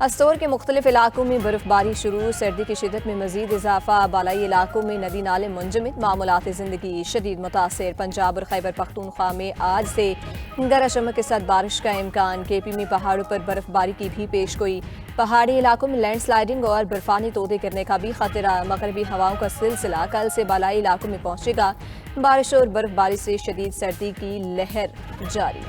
استور کے مختلف علاقوں میں برفباری شروع، سردی کی شدت میں مزید اضافہ، بالائی علاقوں میں ندی نالے منجمد، معمولات زندگی شدید متاثر۔ پنجاب اور خیبر پختونخوا میں آج سے گرج چمک کے ساتھ بارش کا امکان، کے پی میں پہاڑوں پر برفباری کی بھی پیشگوئی، پہاڑی علاقوں میں لینڈ سلائڈنگ اور برفانی تودے گرنے کا بھی خطرہ، مغربی ہواؤں کا سلسلہ کل سے بالائی علاقوں میں پہنچے گا، بارش اور برفباری سے شدید سردی کی لہر جاری۔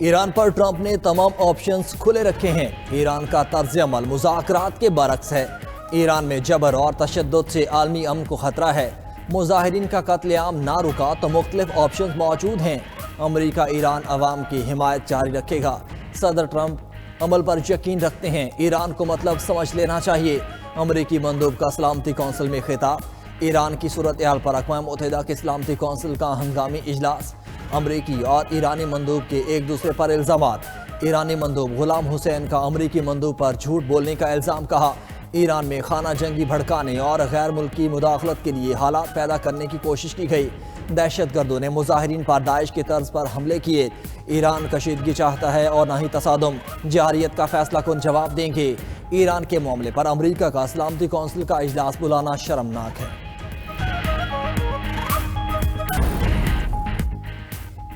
ایران پر ٹرمپ نے تمام آپشنز کھلے رکھے ہیں، ایران کا طرز عمل مذاکرات کے برعکس ہے، ایران میں جبر اور تشدد سے عالمی امن کو خطرہ ہے، مظاہرین کا قتل عام نہ رکا تو مختلف آپشنز موجود ہیں، امریکہ ایران عوام کی حمایت جاری رکھے گا، صدر ٹرمپ عمل پر یقین رکھتے ہیں، ایران کو مطلب سمجھ لینا چاہیے، امریکی مندوب کا سلامتی کونسل میں خطاب، ایران کی صورتحال پر اقوام متحدہ کے سلامتی کونسل کا ہنگامی اجلاس، امریکی اور ایرانی مندوب کے ایک دوسرے پر الزامات، ایرانی مندوب غلام حسین کا امریکی مندوب پر جھوٹ بولنے کا الزام، کہا ایران میں خانہ جنگی بھڑکانے اور غیر ملکی مداخلت کے لیے حالات پیدا کرنے کی کوشش کی گئی، دہشت گردوں نے مظاہرین پر داعش کے طرز پر حملے کیے، ایران کشیدگی چاہتا ہے اور نہ ہی تصادم، جارحیت کا فیصلہ کن جواب دیں گے، ایران کے معاملے پر امریکہ کا سلامتی کونسل کا اجلاس بلانا شرمناک ہے۔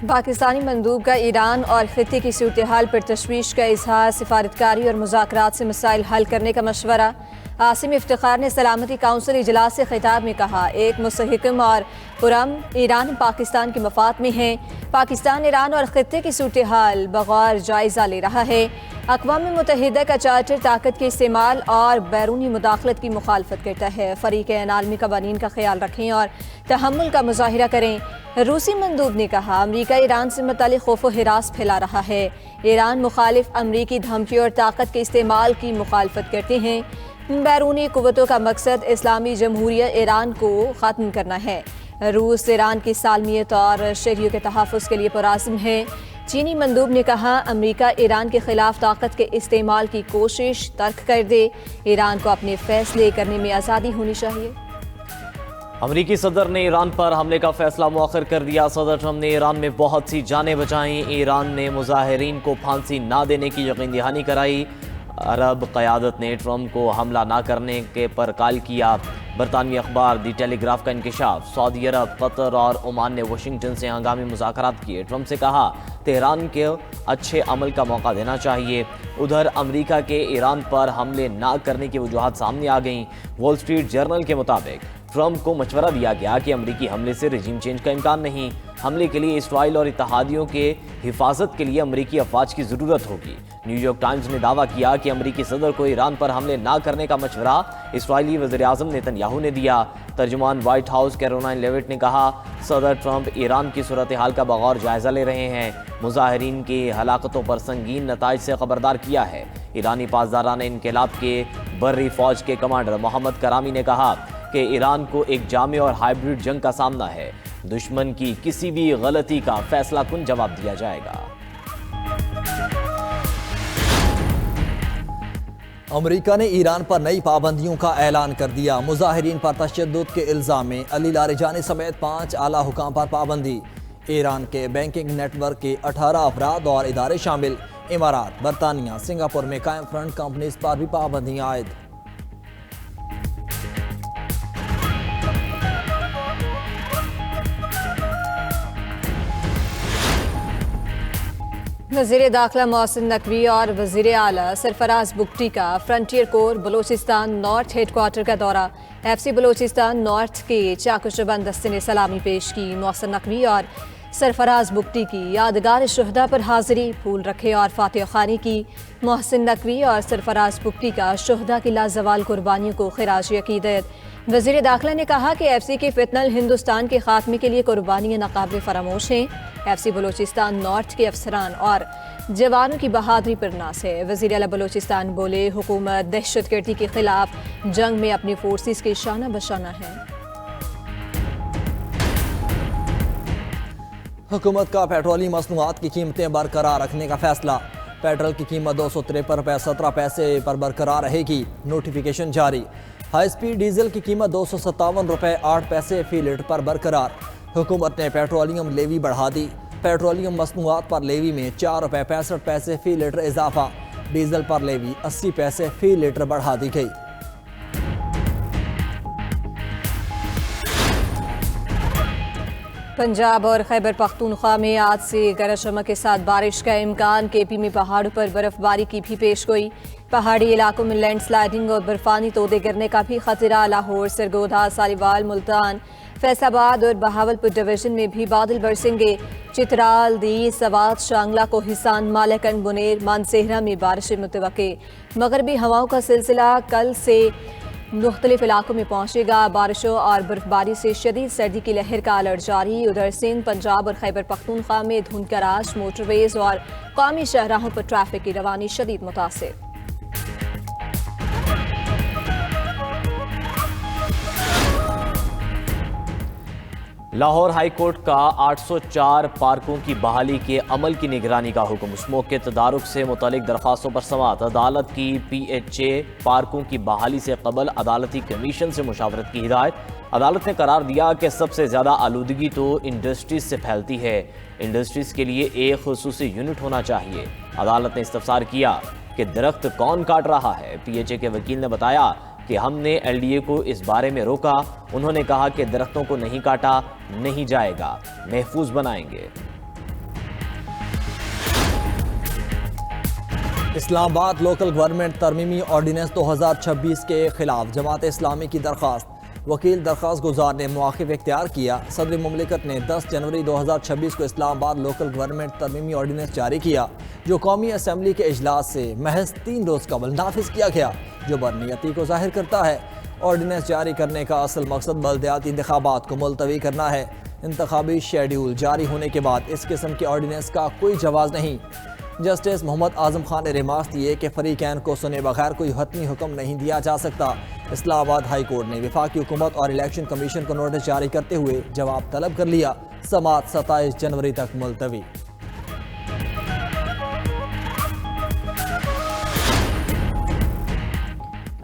پاکستانی مندوب کا ایران اور خطے کی صورتحال پر تشویش کا اظہار، سفارتکاری اور مذاکرات سے مسائل حل کرنے کا مشورہ، عاصم افتخار نے سلامتی کونسل اجلاس سے خطاب میں کہا، ایک مستحکم اور پرامن ایران پاکستان کے مفاد میں ہیں، پاکستان ایران اور خطے کی صورتحال بغور جائزہ لے رہا ہے، اقوام متحدہ کا چارٹر طاقت کے استعمال اور بیرونی مداخلت کی مخالفت کرتا ہے، فریقین عالمی قوانین کا خیال رکھیں اور تحمل کا مظاہرہ کریں، روسی مندوب نے کہا امریکہ ایران سے متعلق خوف و ہراس پھیلا رہا ہے، ایران مخالف امریکی دھمکی اور طاقت کے استعمال کی مخالفت کرتے ہیں، بیرونی قوتوں کا مقصد اسلامی جمہوریہ ایران کو ختم کرنا ہے، روس ایران کی سالمیت اور شہریوں کے تحفظ کے لیے پرعزم ہے، چینی مندوب نے کہا امریکہ ایران کے خلاف طاقت کے استعمال کی کوشش ترک کر دے، ایران کو اپنے فیصلے کرنے میں آزادی ہونی چاہیے۔ امریکی صدر نے ایران پر حملے کا فیصلہ مؤخر کر دیا، صدر ٹرمپ نے ایران میں بہت سی جانیں بچائیں، ایران نے مظاہرین کو پھانسی نہ دینے کی یقین دہانی کرائی، عرب قیادت نے ٹرمپ کو حملہ نہ کرنے کے پر کال کیا، برطانوی اخبار دی ٹیلی گراف کا انکشاف، سعودی عرب، قطر اور عمان نے واشنگٹن سے ہنگامی مذاکرات کیے، ٹرمپ سے کہا تہران کے اچھے عمل کا موقع دینا چاہیے، ادھر امریکہ کے ایران پر حملے نہ کرنے کی وجوہات سامنے آ گئیں، وال سٹریٹ جرنل کے مطابق ٹرمپ کو مشورہ دیا گیا کہ امریکی حملے سے رجیم چینج کا امکان نہیں، حملے کے لیے اسرائیل اور اتحادیوں کے حفاظت کے لیے امریکی افواج کی ضرورت ہوگی، نیو یارک ٹائمز نے دعویٰ کیا کہ امریکی صدر کو ایران پر حملے نہ کرنے کا مشورہ اسرائیلی وزیراعظم نیتن یاہو نے دیا، ترجمان وائٹ ہاؤس کیرولائن لیوٹ نے کہا صدر ٹرمپ ایران کی صورتحال کا بغور جائزہ لے رہے ہیں، مظاہرین کی ہلاکتوں پر سنگین نتائج سے خبردار کیا ہے، ایرانی پاسداران انقلاب کے بری فوج کے کمانڈر محمد کرامی نے کہا کہ ایران کو ایک جامع اور ہائبرڈ جنگ کا سامنا ہے، دشمن کی کسی بھی غلطی کا فیصلہ کن جواب دیا جائے گا۔ امریکہ نے ایران پر نئی پابندیوں کا اعلان کر دیا، مظاہرین پر تشدد کے الزام میں علی لاریجانی سمیت 5 اعلیٰ حکام پر پابندی، ایران کے بینکنگ نیٹ ورک کے 18 افراد اور ادارے شامل، امارات، برطانیہ، سنگاپور میں قائم فرنٹ کمپنیز پر بھی پابندیاں عائد۔ وزیر داخلہ محسن نقوی اور وزیر اعلیٰ سرفراز بگٹی کا فرنٹیئر کور بلوچستان نارتھ ہیڈ کوارٹر کا دورہ، ایف سی بلوچستان نارتھ کے چاق و چوبند دستے نے سلامی پیش کی، محسن نقوی اور سرفراز بگٹی کی یادگار شہداء پر حاضری، پھول رکھے اور فاتحہ خوانی کی، محسن نقوی اور سرفراز بگٹی کا شہداء کی لازوال قربانیوں کو خراج عقیدت۔ وزیر داخلہ نے کہا کہ ایف سی کے فتنہ ہندوستان کے خاتمے کے لیے قربانیاں ناقابل فراموش ہیں، ایف سی بلوچستان نارتھ کے افسران اور جوانوں کی بہادری پر ناز ہے۔ وزیر اعلیٰ بلوچستان بولے حکومت دہشت گردی کے خلاف جنگ میں اپنی فورسز کے شانہ بشانہ ہے۔ حکومت کا پیٹرولیم مصنوعات کی قیمتیں برقرار رکھنے کا فیصلہ، پیٹرول کی قیمت 253 روپے 17 پیسے پر برقرار رہے گی، نوٹیفیکیشن جاری، ہائی سپیڈ ڈیزل کی قیمت 257 روپے 8 پیسے فی لیٹر پر برقرار، حکومت نے پیٹرولیم لیوی بڑھا دی، پیٹرولیم مصنوعات پر لیوی میں 4 روپے 65 پیسے فی لیٹر اضافہ، ڈیزل پر لیوی 80 پیسے فی لیٹر بڑھا دی گئی۔ پنجاب اور خیبر پختونخوا میں آج سے گرج چمک کے ساتھ بارش کا امکان، کے پی میں پہاڑوں پر برف باری کی بھی پیش گوئی، پہاڑی علاقوں میں لینڈ سلائیڈنگ اور برفانی تودے گرنے کا بھی خطرہ، لاہور، سرگودا، سالیوال، ملتان، فیصل آباد اور بہاولپور ڈویژن میں بھی بادل برسیں گے، چترال، دی، سوات، شانگلہ، کوہستان، مالاکنڈ، بنیر، مانسہرہ میں بارشیں متوقع، مغربی ہواؤں کا سلسلہ کل سے مختلف علاقوں میں پہنچے گا، بارشوں اور برف باری سے شدید سردی کی لہر کا الرٹ جاری، ادھر سندھ، پنجاب اور خیبر پختونخوا میں دھند کا راج، موٹر ویز اور قومی شاہراہوں پر ٹریفک کی روانی شدید متاثر۔ لاہور ہائی کورٹ کا 804 پارکوں کی بحالی کے عمل کی نگرانی کا حکم، اسموک کے تدارک سے متعلق درخواستوں پر سماعت، عدالت کی پی ایچ اے پارکوں کی بحالی سے قبل عدالتی کمیشن سے مشاورت کی ہدایت، عدالت نے قرار دیا کہ سب سے زیادہ آلودگی تو انڈسٹریز سے پھیلتی ہے، انڈسٹریز کے لیے ایک خصوصی یونٹ ہونا چاہیے، عدالت نے استفسار کیا کہ درخت کون کاٹ رہا ہے، پی ایچ اے کے وکیل نے بتایا کہ ہم نے ایل ڈی اے کو اس بارے میں روکا، انہوں نے کہا کہ درختوں کو نہیں کاٹا نہیں جائے گا، محفوظ بنائیں گے۔ اسلام آباد لوکل گورنمنٹ ترمیمی آرڈیننس 2026 کے خلاف جماعت اسلامی کی درخواست، وکیل درخواست گزار نے مواقف اختیار کیا، صدر مملکت نے 10 جنوری 2026 کو اسلام آباد لوکل گورنمنٹ ترمیمی آرڈیننس جاری کیا، جو قومی اسمبلی کے اجلاس سے محض 3 روز قبل نافذ کیا گیا، جو بدنیتی کو ظاہر کرتا ہے۔ آرڈیننس جاری کرنے کا اصل مقصد بلدیاتی انتخابات کو ملتوی کرنا ہے، انتخابی شیڈیول جاری ہونے کے بعد اس قسم کے آرڈیننس کا کوئی جواز نہیں۔ جسٹس محمد اعظم خان نے ریمارک دیے کہ فریقین کو سنے بغیر کوئی حتمی حکم نہیں دیا جا سکتا۔ اسلام آباد ہائی کورٹ نے وفاقی حکومت اور الیکشن کمیشن کو نوٹس جاری کرتے ہوئے جواب طلب کر لیا، سماعت 27 جنوری تک ملتوی۔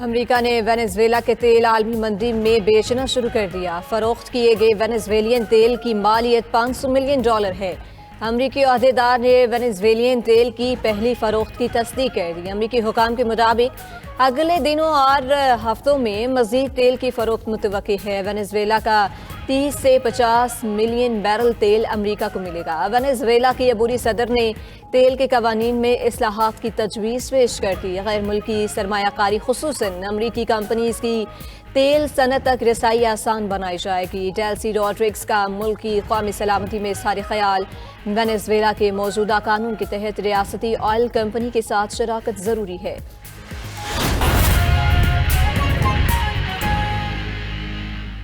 امریکہ نے وینیزویلا کے تیل عالمی منڈی میں بیچنا شروع کر دیا، فروخت کیے گئے وینیزویلین تیل کی مالیت $500 ملین ہے۔ امریکی عہدیدار نے وینیزویلین تیل کی پہلی فروخت کی تصدیق کر دی، امریکی حکام کے مطابق اگلے دنوں اور ہفتوں میں مزید تیل کی فروخت متوقع ہے۔ وینیزویلا کا 30 سے 50 ملین بیرل تیل امریکہ کو ملے گا۔ وینیزویلا کی عبوری صدر نے تیل کے قوانین میں اصلاحات کی تجویز پیش کر دی، غیر ملکی سرمایہ کاری خصوصاً امریکی کمپنیز کی تیل صنعت تک رسائی آسان بنائی جائے گی۔ ڈیلسی روڈرگز کا ملکی قومی سلامتی میں اظہار خیال، وینیزویلا کے موجودہ قانون کے تحت ریاستی آئل کمپنی کے ساتھ شراکت ضروری ہے۔